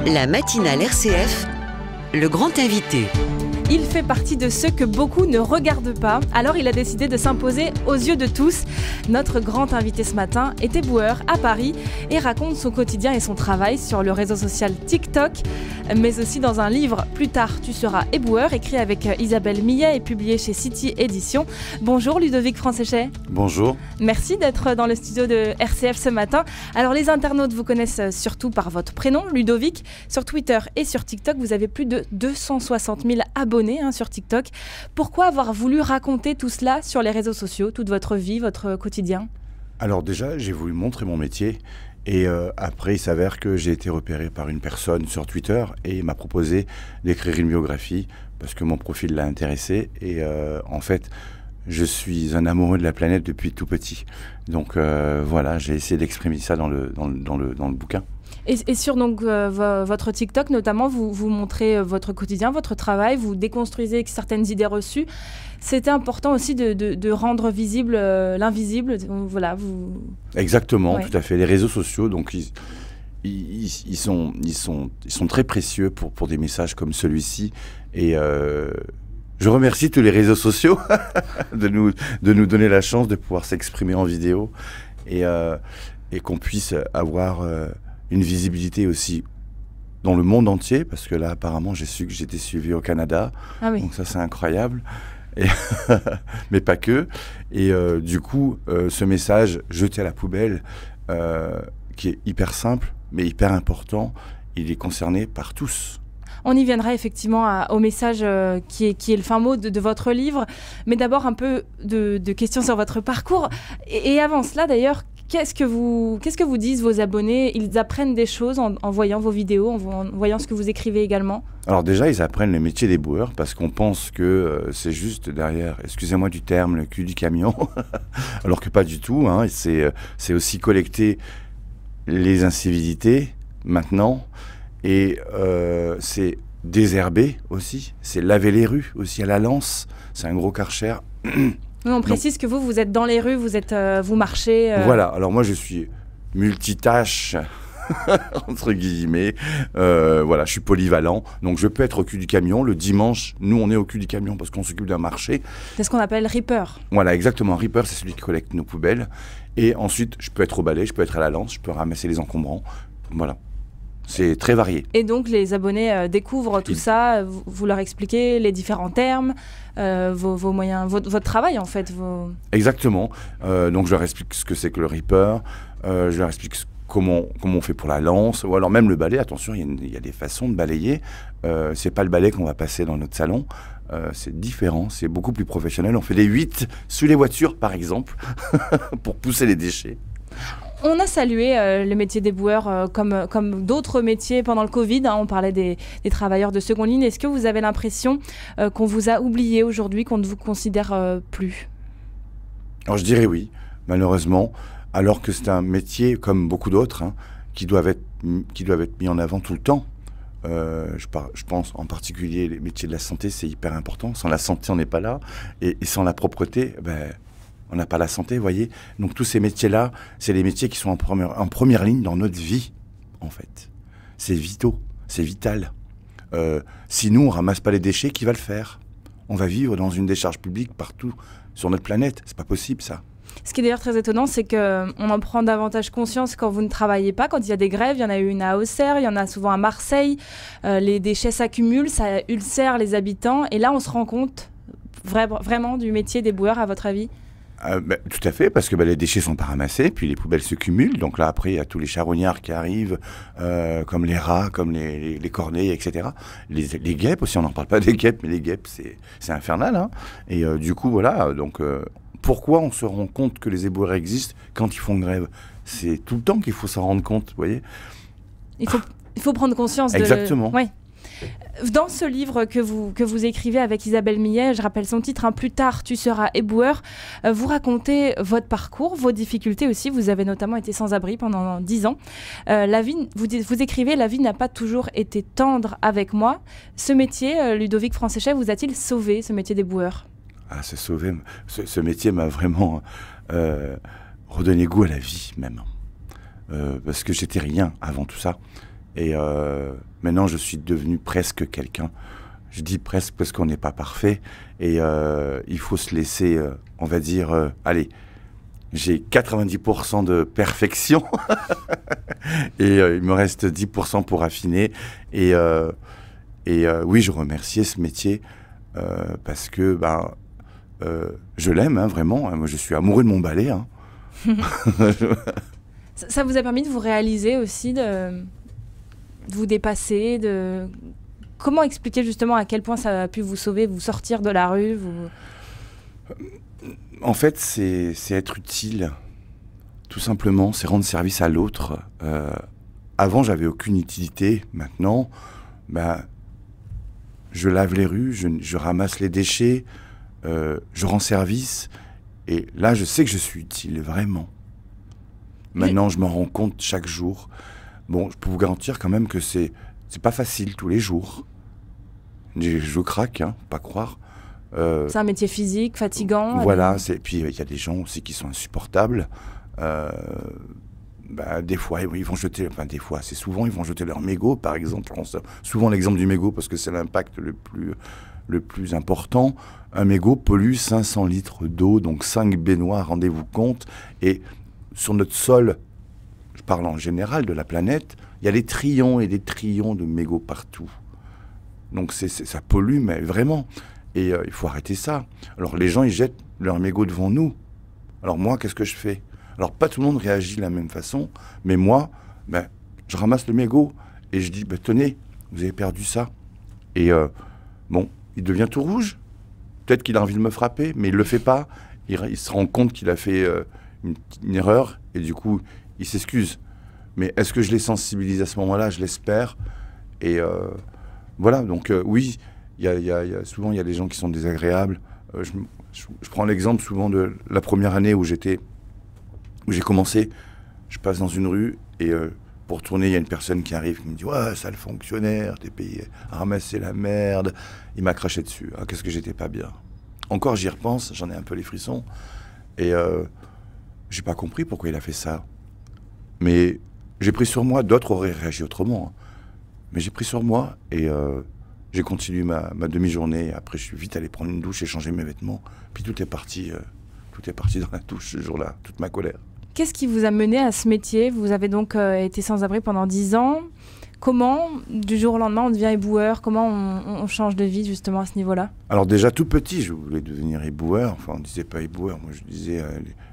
La matinale RCF, le grand invité. Il fait partie de ceux que beaucoup ne regardent pas, alors il a décidé de s'imposer aux yeux de tous. Notre grand invité ce matin est éboueur à Paris et raconte son quotidien et son travail sur le réseau social TikTok, mais aussi dans un livre « Plus tard, tu seras éboueur » écrit avec Isabelle Millet et publié chez City Éditions. Bonjour Ludovic Francéchet. Bonjour. Merci d'être dans le studio de RCF ce matin. Alors les internautes vous connaissent surtout par votre prénom, Ludovic. Sur Twitter et sur TikTok, vous avez plus de 260 000 abonnés sur TikTok. Pourquoi avoir voulu raconter tout cela sur les réseaux sociaux, toute votre vie, votre quotidien ? Alors déjà, j'ai voulu montrer mon métier et après, il s'avère que j'ai été repéré par une personne sur Twitter et il m'a proposé d'écrire une biographie parce que mon profil l'a intéressé et en fait, je suis un amoureux de la planète depuis tout petit. Donc voilà, j'ai essayé d'exprimer ça dans le bouquin. Et sur donc, votre TikTok notamment, vous montrez votre quotidien, votre travail, vous déconstruisez certaines idées reçues. C'était important aussi de rendre visible l'invisible. Voilà, Exactement, ouais. Tout à fait. Les réseaux sociaux, donc ils sont très précieux pour des messages comme celui-ci. Et je remercie tous les réseaux sociaux de nous donner la chance de pouvoir s'exprimer en vidéo et qu'on puisse avoir une visibilité aussi dans le monde entier, parce que là, apparemment, j'ai su que j'étais suivi au Canada. Ah oui. Donc ça, c'est incroyable. Et mais pas que. Et du coup, ce message jeté à la poubelle, qui est hyper simple, mais hyper important, il est concerné par tous. On y viendra effectivement au message qui est le fin mot de votre livre. Mais d'abord, un peu de questions sur votre parcours. Et avant cela, d'ailleurs, qu'est-ce que vous disent vos abonnés ? Ils apprennent des choses en voyant vos vidéos, en voyant ce que vous écrivez également ? Alors déjà, ils apprennent le métier d'éboueur parce qu'on pense que c'est juste derrière, excusez-moi du terme, le cul du camion. Alors que pas du tout, hein. C'est aussi collecter les incivilités maintenant et c'est désherber aussi, c'est laver les rues aussi à la lance, c'est un gros Karcher. Oui, on précise que vous êtes dans les rues, vous marchez. Voilà, alors moi je suis multitâche, entre guillemets. Voilà, je suis polyvalent, donc je peux être au cul du camion. Le dimanche, nous on est au cul du camion parce qu'on s'occupe d'un marché. C'est ce qu'on appelle Reaper. Voilà, exactement. Reaper, c'est celui qui collecte nos poubelles. Et ensuite, je peux être au balai, je peux être à la lance, je peux ramasser les encombrants. Voilà. C'est très varié. Et donc, les abonnés découvrent tout ça, vous leur expliquez les différents termes, vos moyens, votre travail en fait. Exactement. Donc, je leur explique ce que c'est que le Reaper, je leur explique comment on fait pour la lance, ou alors même le balai. Attention, il y a des façons de balayer. C'est pas le balai qu'on va passer dans notre salon. C'est différent, c'est beaucoup plus professionnel. On fait des 8 sous les voitures, par exemple, pour pousser les déchets. On a salué le métier d'éboueur comme d'autres métiers pendant le Covid. On parlait des travailleurs de seconde ligne. Est-ce que vous avez l'impression qu'on vous a oublié aujourd'hui, qu'on ne vous considère plus ? Alors je dirais oui, malheureusement, alors que c'est un métier comme beaucoup d'autres qui doivent être mis en avant tout le temps. Je pense en particulier les métiers de la santé, c'est hyper important. Sans la santé, on n'est pas là. Et sans la propreté, on n'a pas la santé, vous voyez. Donc tous ces métiers-là, c'est les métiers qui sont en première ligne dans notre vie, en fait. C'est vitaux, c'est vital. Si nous, on ramasse pas les déchets, qui va le faire ? On va vivre dans une décharge publique partout sur notre planète. C'est pas possible, ça. Ce qui est d'ailleurs très étonnant, c'est qu'on en prend davantage conscience quand vous ne travaillez pas, quand il y a des grèves. Il y en a eu une à Auxerre, il y en a souvent à Marseille. Les déchets s'accumulent, ça ulcère les habitants. Et là, on se rend compte vraiment du métier d'éboueur, à votre avis ? Tout à fait, parce que les déchets sont pas ramassés, puis les poubelles se cumulent. Donc là, après, il y a tous les charognards qui arrivent, comme les rats, comme les corneilles, etc. Les guêpes aussi, on n'en parle pas des guêpes, mais les guêpes, c'est infernal. Hein. Et du coup, voilà, donc pourquoi on se rend compte que les éboueurs existent quand ils font grève ? C'est tout le temps qu'il faut s'en rendre compte, vous voyez ? Il faut prendre conscience de... Exactement. Ouais. Dans ce livre que vous écrivez avec Isabelle Millet, je rappelle son titre, Plus tard, tu seras éboueur, vous racontez votre parcours, vos difficultés aussi. Vous avez notamment été sans-abri pendant 10 ans. Vous écrivez « La vie n'a pas toujours été tendre avec moi ». Ce métier, Ludovic Francéchet, vous a-t-il sauvé, ce métier d'éboueur ? Ah, c'est sauvé. Ce métier m'a vraiment redonné goût à la vie, même. Parce que j'étais rien avant tout ça. Et maintenant, je suis devenu presque quelqu'un. Je dis presque parce qu'on n'est pas parfait. Et il faut se laisser, on va dire, allez, j'ai 90% de perfection. Et il me reste 10% pour affiner. Et oui, je remerciais ce métier parce que je l'aime, hein, vraiment. Moi, je suis amoureux de mon ballet. Hein. Ça vous a permis de vous réaliser aussi, de vous dépasser, Comment expliquer justement à quel point ça a pu vous sauver, vous sortir de la rue En fait, c'est être utile, tout simplement. C'est rendre service à l'autre. Avant, j'avais aucune utilité. Maintenant, je lave les rues, je ramasse les déchets, je rends service. Et là, je sais que je suis utile, vraiment. Maintenant, je m'en rends compte chaque jour. Bon, je peux vous garantir quand même que c'est pas facile tous les jours. Je craque, hein, pas croire. C'est un métier physique, fatigant. Voilà, puis il y a des gens aussi qui sont insupportables. Des fois, ils vont jeter, c'est souvent, ils vont jeter leur mégot, par exemple. Je prends souvent l'exemple du mégot parce que c'est l'impact le plus important. Un mégot pollue 500 litres d'eau, donc 5 baignoires, rendez-vous compte. Et sur notre sol, je parle en général de la planète, il y a des trillions et des trillions de mégots partout. Donc ça pollue, mais vraiment. Et il faut arrêter ça. Alors les gens, ils jettent leurs mégots devant nous. Alors moi, qu'est-ce que je fais? Alors pas tout le monde réagit de la même façon, mais moi, je ramasse le mégot et je dis, tenez, vous avez perdu ça. Et il devient tout rouge. Peut-être qu'il a envie de me frapper, mais il le fait pas. Il se rend compte qu'il a fait une erreur et du coup, il s'excuse. Mais est-ce que je les sensibilise à ce moment-là? Je l'espère. Et voilà, donc oui, souvent il y a des gens qui sont désagréables. Je prends l'exemple souvent de la première année où j'ai commencé. Je passe dans une rue et pour tourner, il y a une personne qui arrive qui me dit « Ouais, sale fonctionnaire, t'es payé à ramasser la merde. » Il m'a craché dessus. Ah, qu'est-ce que j'étais pas bien. Encore, j'y repense, j'en ai un peu les frissons. Et j'ai pas compris pourquoi il a fait ça. Mais j'ai pris sur moi, d'autres auraient réagi autrement. Hein. Mais j'ai pris sur moi et j'ai continué ma demi-journée. Après, je suis vite allé prendre une douche et changer mes vêtements. Puis tout est parti dans la douche ce jour-là, toute ma colère. Qu'est-ce qui vous a mené à ce métier? Vous avez donc été sans-abri pendant 10 ans. Comment, du jour au lendemain, on devient éboueur? Comment on change de vie, justement, à ce niveau-là? Alors déjà, tout petit, je voulais devenir éboueur. Enfin, on ne disait pas éboueur. Moi, je disais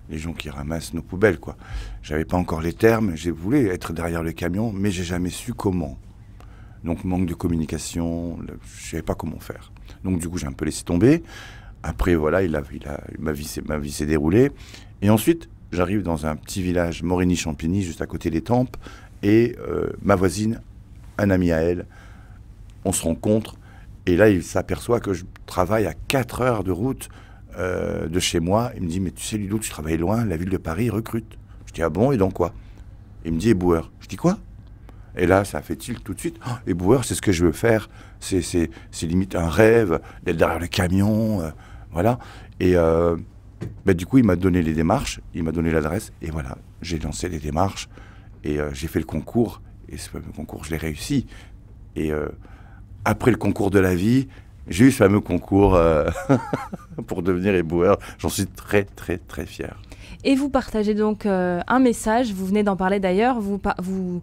les gens qui ramassent nos poubelles, quoi. J'avais pas encore les termes. Je voulais être derrière le camion, mais j'ai jamais su comment. Donc, manque de communication. Je savais pas comment faire. Donc, du coup, j'ai un peu laissé tomber. Après, voilà, ma vie s'est déroulée. Et ensuite, j'arrive dans un petit village, Morigny-Champigny, juste à côté des Tempes. Et ma voisine, un ami à elle, on se rencontre. Et là, il s'aperçoit que je travaille à 4 heures de route de chez moi. Il me dit, mais tu sais, Ludo, tu travailles loin, la ville de Paris recrute. Je dis, ah bon, et dans quoi? Il me dit, éboueur. Je dis, quoi? Et là, ça fait tilt tout de suite. Oh, éboueur, c'est ce que je veux faire. C'est limite un rêve d'être derrière le camion. Voilà. Et du coup, il m'a donné les démarches, il m'a donné l'adresse. Et voilà, j'ai lancé les démarches. Et j'ai fait le concours. Et ce fameux concours, je l'ai réussi. Et après le concours de la vie, j'ai eu ce fameux concours pour devenir éboueur. J'en suis très, très, très fier. Et vous partagez donc un message, vous venez d'en parler d'ailleurs, vous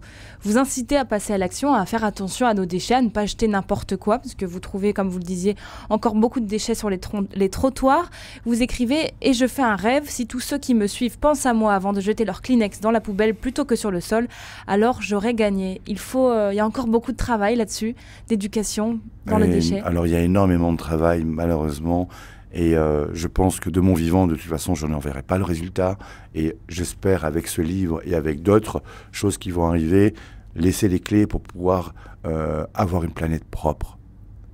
incitez à passer à l'action, à faire attention à nos déchets, à ne pas jeter n'importe quoi, parce que vous trouvez, comme vous le disiez, encore beaucoup de déchets sur les trottoirs. Vous écrivez « Et je fais un rêve, si tous ceux qui me suivent pensent à moi avant de jeter leur Kleenex dans la poubelle plutôt que sur le sol, alors j'aurais gagné. » Il y a encore beaucoup de travail là-dessus, d'éducation dans le déchet. Alors il y a énormément de travail, malheureusement. Et je pense que de mon vivant, de toute façon, je n'en verrai pas le résultat. Et j'espère, avec ce livre et avec d'autres choses qui vont arriver, laisser les clés pour pouvoir avoir une planète propre.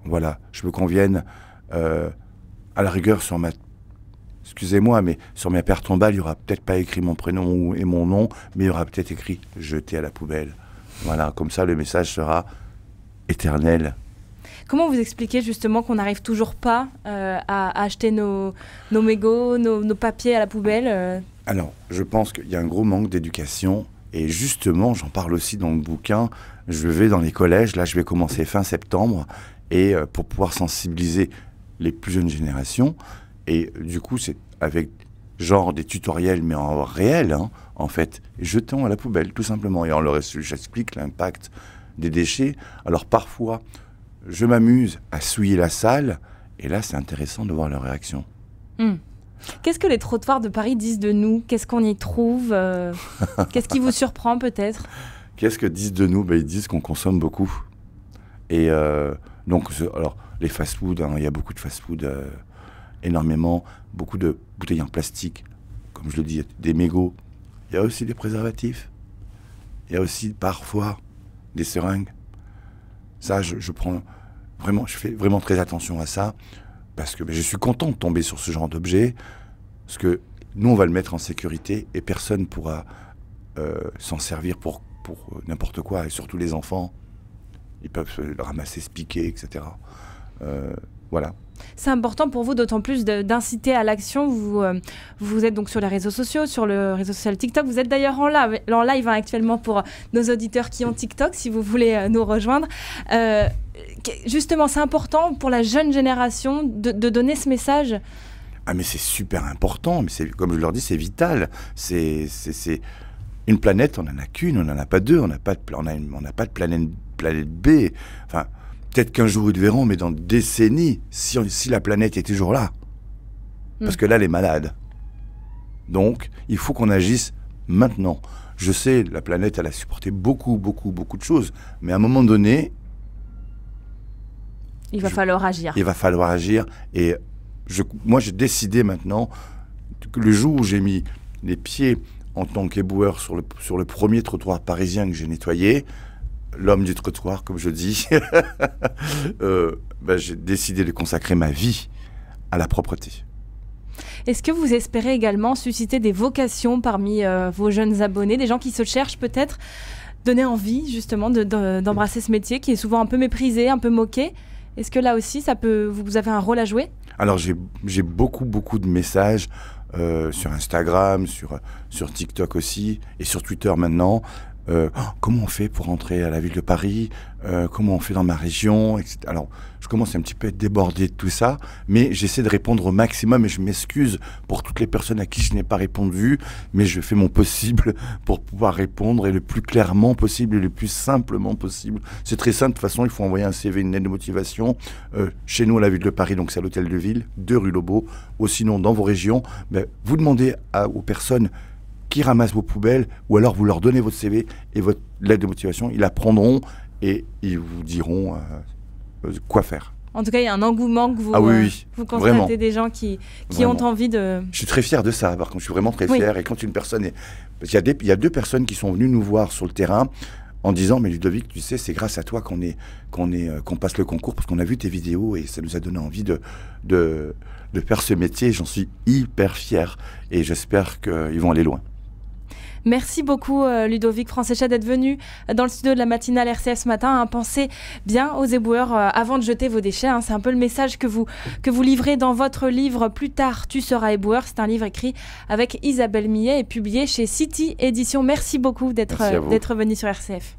Voilà, je veux qu'on vienne à la rigueur sur excusez-moi, mais sur ma paire tombale, il n'y aura peut-être pas écrit mon prénom et mon nom, mais il y aura peut-être écrit « jeté à la poubelle ». Voilà, comme ça, le message sera éternel. Comment vous expliquez justement qu'on n'arrive toujours pas à acheter nos mégots, nos papiers à la poubelle Alors, je pense qu'il y a un gros manque d'éducation Et justement, j'en parle aussi dans le bouquin, je vais dans les collèges, là je vais commencer fin septembre, et pour pouvoir sensibiliser les plus jeunes générations. Et du coup, c'est avec genre des tutoriels, mais en réel, hein, en fait, jetons à la poubelle, tout simplement. Et j'explique l'impact des déchets. Alors parfois, je m'amuse à souiller la salle, et là, c'est intéressant de voir leur réaction. Qu'est-ce que les trottoirs de Paris disent de nous? Qu'est-ce qu'on y trouve? Qu'est-ce qui vous surprend peut-être? Qu'est-ce que disent de nous? Ils disent qu'on consomme beaucoup. Et donc, alors, les fast-food, hein, il y a beaucoup de fast-food, énormément, beaucoup de bouteilles en plastique, comme je le dis, des mégots. Il y a aussi des préservatifs. Il y a aussi parfois des seringues. Ça, je prends vraiment, je fais vraiment très attention à ça, parce que je suis content de tomber sur ce genre d'objet, parce que nous, on va le mettre en sécurité et personne ne pourra s'en servir pour n'importe quoi, et surtout les enfants. Ils peuvent se ramasser, se piquer, etc. Voilà. C'est important pour vous, d'autant plus d'inciter à l'action. Vous êtes donc sur les réseaux sociaux, sur le réseau social TikTok. Vous êtes d'ailleurs en live actuellement pour nos auditeurs qui ont TikTok, si vous voulez nous rejoindre. Justement, c'est important pour la jeune génération de donner ce message. Ah, mais c'est super important. Mais comme je leur dis, c'est vital. C'est une planète, on n'en a qu'une, on n'en a pas deux. On n'a pas de planète B. Enfin, peut-être qu'un jour ils le verront, mais dans des décennies, si la planète est toujours là. Parce que là, elle est malade. Donc, il faut qu'on agisse maintenant. Je sais, la planète, elle a supporté beaucoup de choses. Mais à un moment donné... Il va falloir agir. Il va falloir agir. Et moi, j'ai décidé maintenant que le jour où j'ai mis les pieds en tant qu'éboueur sur le premier trottoir parisien que j'ai nettoyé, l'homme du trottoir, comme je dis, j'ai décidé de consacrer ma vie à la propreté. Est-ce que vous espérez également susciter des vocations parmi vos jeunes abonnés, des gens qui se cherchent peut-être, donner envie justement d'embrasser ce métier qui est souvent un peu méprisé, un peu moqué? Est-ce que là aussi, vous avez un rôle à jouer? Alors j'ai beaucoup de messages sur Instagram, sur TikTok aussi, et sur Twitter maintenant. Comment on fait pour entrer à la ville de Paris, comment on fait dans ma région, etc. Alors, je commence un petit peu à être débordé de tout ça, mais j'essaie de répondre au maximum, et je m'excuse pour toutes les personnes à qui je n'ai pas répondu, mais je fais mon possible pour pouvoir répondre, et le plus clairement possible, et le plus simplement possible. C'est très simple, de toute façon, il faut envoyer un CV, une lettre de motivation, chez nous à la ville de Paris, donc c'est à l'hôtel de ville, 2 rue Lobau, ou sinon dans vos régions, vous demandez aux personnes qui ramassent vos poubelles, ou alors vous leur donnez votre CV et votre lettre de motivation, ils la prendront et ils vous diront quoi faire. En tout cas, il y a un engouement que vous constatez, vraiment. Des gens qui ont envie de... Je suis très fier de ça, par contre, je suis vraiment très fier. Et quand une personne est... Parce qu'il y a 2 personnes qui sont venues nous voir sur le terrain en disant, mais Ludovic, tu sais, c'est grâce à toi qu'on passe le concours, parce qu'on a vu tes vidéos et ça nous a donné envie de faire ce métier. J'en suis hyper fier et j'espère qu'ils vont aller loin. Merci beaucoup Ludovic Francéchet d'être venu dans le studio de la matinale RCF ce matin. Pensez bien aux éboueurs avant de jeter vos déchets. C'est un peu le message que vous livrez dans votre livre « Plus tard, tu seras éboueur ». C'est un livre écrit avec Isabelle Millet et publié chez City Éditions. Merci beaucoup d'être venu sur RCF.